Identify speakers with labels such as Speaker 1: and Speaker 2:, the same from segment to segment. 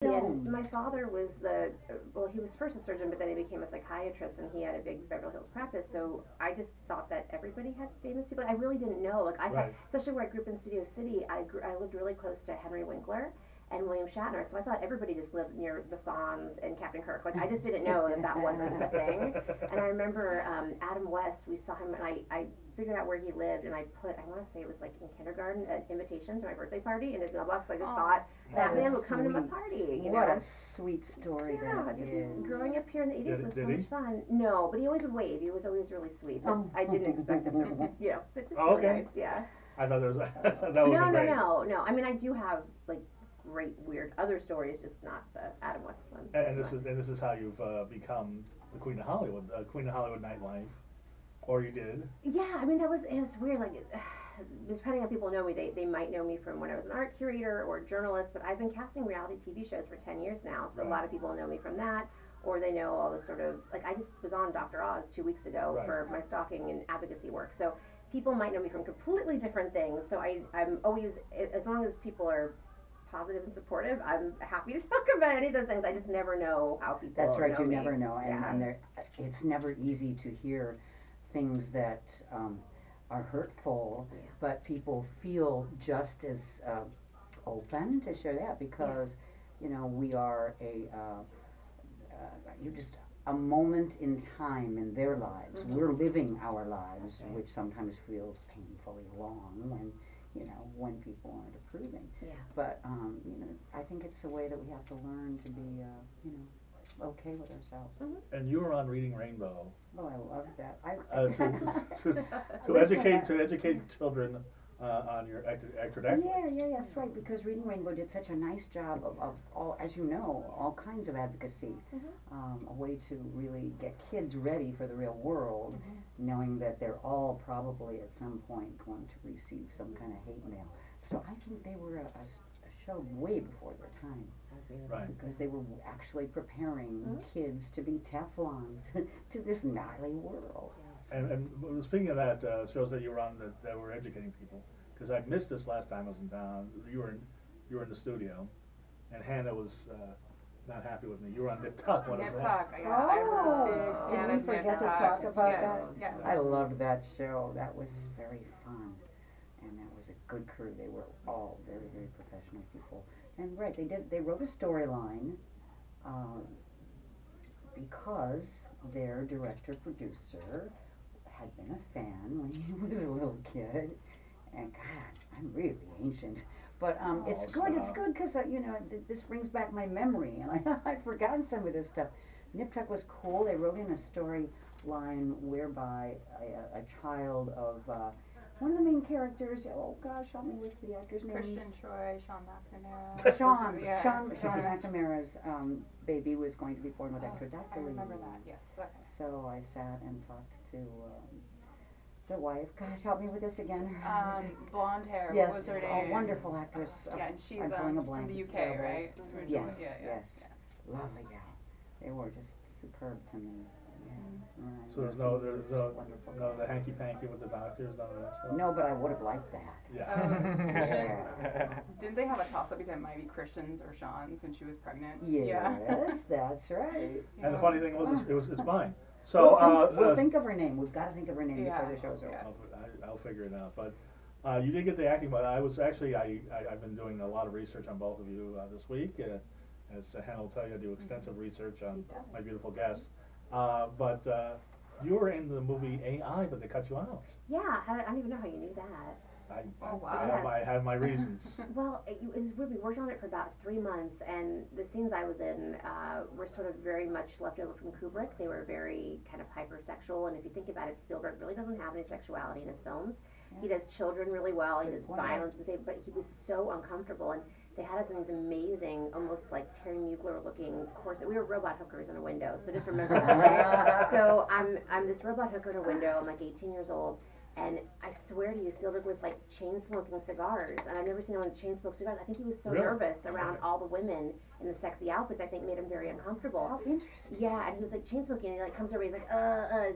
Speaker 1: And my father was he was first a surgeon, but then he became a psychiatrist, and he had a big Beverly Hills practice. So I just thought that everybody had famous people. I really didn't know. Like I had, especially where I grew up in Studio City, I lived really close to Henry Winkler and William Shatner, so I thought everybody just lived near the Fonz and Captain Kirk. Like I just didn't know that wasn't a thing. And I remember Adam West. We saw him, and I figured out where he lived, and I want to say it was like in kindergarten, an invitation to my birthday party in his mailbox. I just thought that man would come to my party.
Speaker 2: What a sweet story.
Speaker 1: Yeah, just growing up here in the 80s was so much fun. No, but he always would wave. He was always really sweet. But I didn't expect him to, but just really nice, yeah.
Speaker 3: I thought there was that was great.
Speaker 1: No. I mean, I do have like great weird other stories, just not the Adam West one.
Speaker 3: And this is how you've become the Queen of Hollywood, Queen of Hollywood nightlife, or you did.
Speaker 1: Yeah, I mean it was weird. Like depending on people know me, they might know me from when I was an art curator or a journalist, but I've been casting reality TV shows for 10 years now, so a lot of people know me from that, or they know all the sort of, like I just was on Dr. Oz 2 weeks ago for my stalking and advocacy work, so people might know me from completely different things, so I'm always, as long as people are positive and supportive, I'm happy to talk about any of those things. I just never know how people
Speaker 2: That's right,
Speaker 1: know
Speaker 2: you
Speaker 1: me.
Speaker 2: never know, and it's never easy to hear things that are hurtful, but people feel just as open to share that because, we are you're just a moment in time in their lives. We're living our lives, which sometimes feels painfully long when people aren't approving. But, I think it's a way that we have to learn to be, okay with ourselves.
Speaker 3: And you were on Reading Rainbow.
Speaker 2: Oh, I love that.
Speaker 3: To educate children on your ectrodactyly.
Speaker 2: Yeah, that's right, because Reading Rainbow did such a nice job of all, as you know, all kinds of advocacy, a way to really get kids ready for the real world, knowing that they're all probably at some point going to receive some kind of hate mail. So I think they were a show way before their time.
Speaker 3: Right.
Speaker 2: Because they were actually preparing kids to be Teflon to this gnarly world.
Speaker 3: And speaking of that, shows that you were on that were educating people. Because I missed this last time I was in town. You were in the studio, and Hannah was not happy with me. You were on Nip Tuck.
Speaker 4: Nip Tuck. I was a big fan of
Speaker 2: forget to talk about that? Yes. I loved that show. That was very fun, and that was a good crew. They were all very, very professional people. And they wrote a storyline because their director-producer had been a fan when he was a little kid, and God, I'm really ancient, but it's good because this brings back my memory, and I've forgotten some of this stuff. Nip Tuck was cool. They wrote in a storyline whereby a child of one of the main characters, oh gosh, help me with the actor's name.
Speaker 4: Christian Troy, Sean McNamara.
Speaker 2: Sean McNamara's baby was going to be born with ectrodactyly.
Speaker 4: I remember that, yes. Okay.
Speaker 2: So I sat and talked to the wife. Gosh, help me with this again.
Speaker 4: Blonde hair,
Speaker 2: yes,
Speaker 4: what was her name?
Speaker 2: A wonderful actress.
Speaker 4: And she's
Speaker 2: from
Speaker 4: the UK, right?
Speaker 2: Yes, yes. Lovely gal. They were just superb to me.
Speaker 3: So there's no the hanky panky with the doctors, none of that stuff.
Speaker 2: No, but I would have liked that.
Speaker 3: Yeah.
Speaker 4: Didn't they have a toss up between maybe Christian's or Sean's when she was pregnant?
Speaker 2: Yes, that's right.
Speaker 3: And the funny thing was, it's mine. So
Speaker 2: we'll think of her name. We've got to think of her name before the show's over.
Speaker 3: I'll figure it out. But you did get the acting, but I was actually I've been doing a lot of research on both of you this week. As Hannah will tell you, I do extensive research on my beautiful guests. But you were in the movie AI, but they cut you out.
Speaker 1: Yeah, I don't even know how you knew that.
Speaker 3: I have my reasons.
Speaker 1: Well, it was weird. We worked on it for about 3 months, and the scenes I was in were sort of very much left over from Kubrick. They were very kind of hypersexual, and if you think about it, Spielberg really doesn't have any sexuality in his films. He does children really well, he does violence and stuff, but he was so uncomfortable, and they had us in these amazing, almost like Terry Mugler looking corset. We were robot hookers in a window, so just remember that. Right? So I'm this robot hooker in a window. I'm like 18 years old, and I swear to you, Spielberg was like chain smoking cigars, and I've never seen anyone chain smoke cigars. I think he was so nervous around all the women in the sexy outfits. I think made him very uncomfortable.
Speaker 2: Oh, interesting.
Speaker 1: Yeah, and he was like chain smoking, and he like comes over, he's like,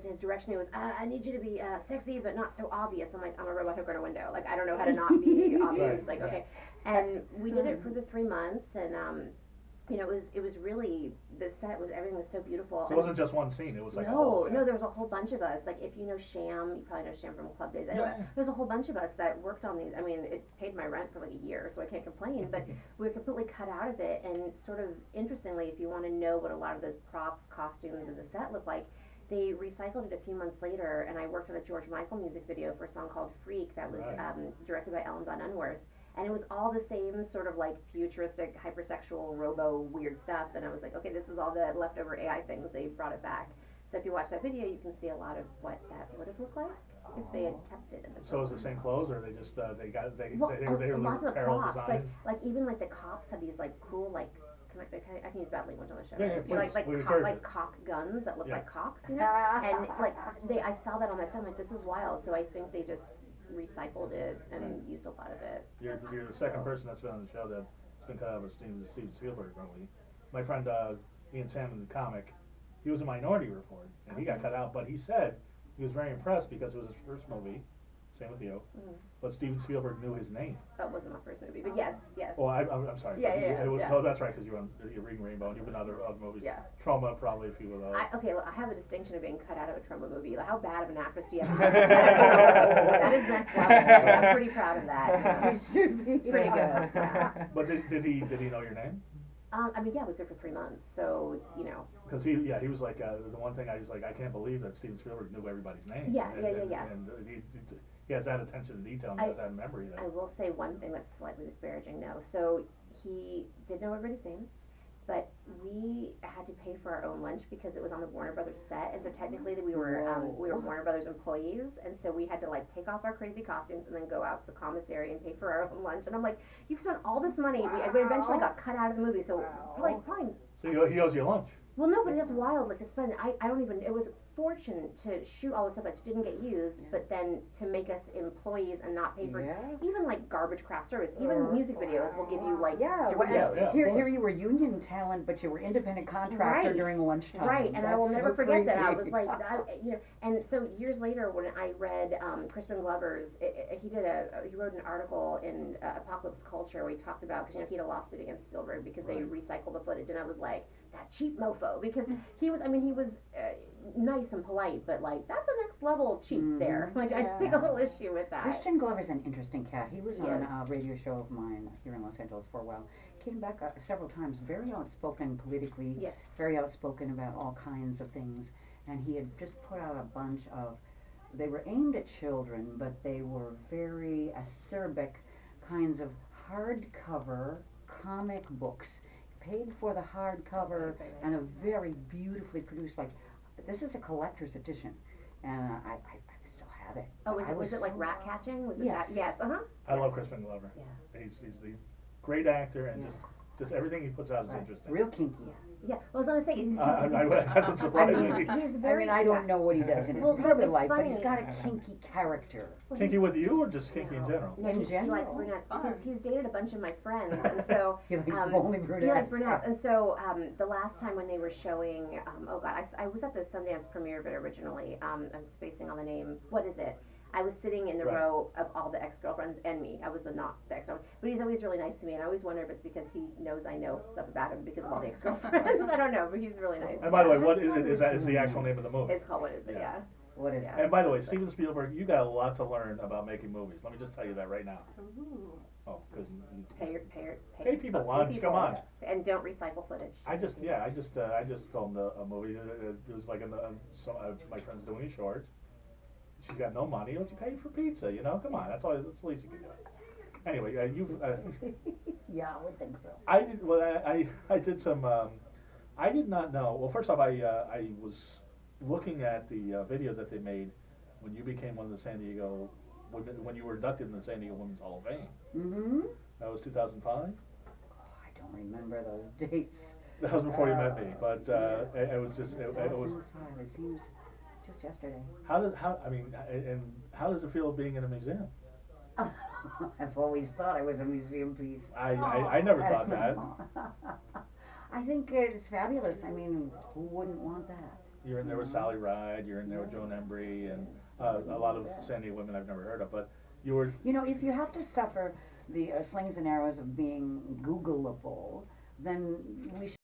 Speaker 1: his direction he was, I need you to be sexy but not so obvious. I'm like, I'm a robot hooker in a window. Like I don't know how to not be obvious. Like okay. And we did it for the 3 months, and you know, it was really, the set was, everything was so beautiful.
Speaker 3: So it wasn't just one scene, it was like a whole thing.
Speaker 1: No, there was a whole bunch of us, like if you know Sham, you probably know Sham from Club Days, anyway,
Speaker 3: Yeah.
Speaker 1: there's a whole bunch of us that worked on these, I mean, it paid my rent for like a year, so I can't complain, but we were completely cut out of it, and sort of interestingly, if you wanna know what a lot of those props, costumes, and the set look like, they recycled it a few months later, and I worked on a George Michael music video for a song called Freak that was directed by Ellen Von Unworth. And it was all the same sort of like futuristic, hypersexual, robo weird stuff. And I was like, okay, this is all the leftover AI things. They brought it back. So if you watch that video, you can see a lot of what that would have looked like if they had kept it in the
Speaker 3: So it was the same clothes, or they just, they
Speaker 1: well,
Speaker 3: were
Speaker 1: lots of the
Speaker 3: apparel
Speaker 1: props,
Speaker 3: designs?
Speaker 1: like even like the cops had these like cool like, I can use bad language on the show.
Speaker 3: Yeah, yeah,
Speaker 1: right?
Speaker 3: please,
Speaker 1: like cock guns that look
Speaker 3: Yeah.
Speaker 1: like cocks, you know? And like I saw that on that set. I'm like, this is wild. So I think they just recycled it and used a lot of it.
Speaker 3: You're the second person that's been on the show that's been cut out of a Steven Spielberg movie. My friend Ian Salmon, the comic, he was a Minority Report, and he got cut out, but he said he was very impressed because it was his first movie, same with you, but Steven Spielberg knew his name.
Speaker 1: That wasn't my first movie, but yes.
Speaker 3: Well, I'm sorry.
Speaker 1: Yeah.
Speaker 3: No, that's right, because you're reading Rainbow, and you've been in other movies.
Speaker 1: Yeah.
Speaker 3: Trauma, probably a few of those.
Speaker 1: Okay, look, I have the distinction of being cut out of a trauma movie. Like, how bad of an actress do you have to be? That is next level. I'm pretty proud of that.
Speaker 2: You should be.
Speaker 1: It's pretty good. Yeah.
Speaker 3: But did he know your name?
Speaker 1: I mean, yeah, I was there for 3 months, so, you know.
Speaker 3: Because he was like, the one thing I was like, I can't believe that Steven Spielberg knew everybody's name.
Speaker 1: Yeah.
Speaker 3: And he has that attention to detail, and he has that memory there.
Speaker 1: I will say one thing that's slightly disparaging, though. So he did know everybody's name, but we had to pay for our own lunch because it was on the Warner Brothers set, and so technically we were Warner Brothers employees, and so we had to like take off our crazy costumes and then go out to the commissary and pay for our own lunch. And I'm like, you've spent all this money. We eventually got cut out of the movie, so fine.
Speaker 3: So he owes you lunch.
Speaker 1: Well, no, but it's just wild, like to spend. I don't even. It was a fortune to shoot all the stuff that just didn't get used, but then to make us employees and not pay for even like garbage craft service. Even music videos will give you like
Speaker 2: Here you were union talent, but you were independent contractor during lunchtime.
Speaker 1: Right, and I will never forget that. I was like, and so years later when I read Crispin Glover's, he wrote an article in Apocalypse Culture where he talked about, because he had a lawsuit against Spielberg because they recycled the footage, and I was like, that cheap mofo, because he was nice and polite, but like that's a next level cheap there. Like I just take a little issue with that.
Speaker 2: Christian Glover's an interesting cat. He was on a radio show of mine here in Los Angeles for a while. Came back several times, very outspoken politically, very outspoken about all kinds of things, and he had just put out a bunch of, they were aimed at children, but they were very acerbic kinds of hardcover comic books. Paid for the hardcover and a very beautifully produced, like, this is a collector's edition, and I still have it.
Speaker 1: Oh, was it like rat catching? Was it
Speaker 2: yes.
Speaker 1: that? Yes.
Speaker 3: I love Crispin Glover.
Speaker 1: Yeah.
Speaker 3: He's the great actor, and just everything he puts out is interesting.
Speaker 2: Real kinky.
Speaker 1: Yeah, well, I was gonna say.
Speaker 3: That doesn't surprise me.
Speaker 1: He's very.
Speaker 2: I don't know what he does in his private life, but he's got a kinky character.
Speaker 3: Kinky with you, or just kinky in general?
Speaker 1: No, he likes brunettes because he's dated a bunch of my friends, and so
Speaker 2: he likes only brunettes.
Speaker 1: He likes brunettes, and so the last time when they were showing, I was at the Sundance premiere of it originally. I'm spacing on the name. What is it? I was sitting in the row of all the ex-girlfriends and me. I was not the ex-girlfriend. But he's always really nice to me, and I always wonder if it's because he knows I know stuff about him because of all the ex-girlfriends. I don't know, but he's really nice.
Speaker 3: And by the way, what is it? Is the actual name of the movie?
Speaker 1: It's called What Is It,
Speaker 2: What is it?
Speaker 3: And by the way, Steven Spielberg, you got a lot to learn about making movies. Let me just tell you that right now.
Speaker 1: Ooh.
Speaker 3: Oh, because
Speaker 1: Pay
Speaker 3: people lunch. Come on.
Speaker 1: And don't recycle footage.
Speaker 3: I just filmed a movie. It was like my friend's doing his shorts. She's got no money. Let's pay for pizza. Come on. That's the least you can do. Anyway,
Speaker 2: yeah, I would think so.
Speaker 3: I did some. I did not know. Well, first off, I was looking at the video that they made when you became one of the San Diego women, when you were inducted in the San Diego Women's Hall of Fame.
Speaker 2: Mm-hmm.
Speaker 3: That was 2005.
Speaker 2: Oh, I don't remember those dates.
Speaker 3: That was before you met me, but it was just it was.
Speaker 2: 2005. It seems just yesterday.
Speaker 3: How does it feel being in a museum?
Speaker 2: I've always thought I was a museum piece.
Speaker 3: I never thought that.
Speaker 2: I think it's fabulous. I mean, who wouldn't want that?
Speaker 3: You're in there with Sally Ride, you're in there with Joan Embry, and a lot of San Diego women I've never heard of, but you were...
Speaker 2: if you have to suffer the slings and arrows of being Googleable, then we should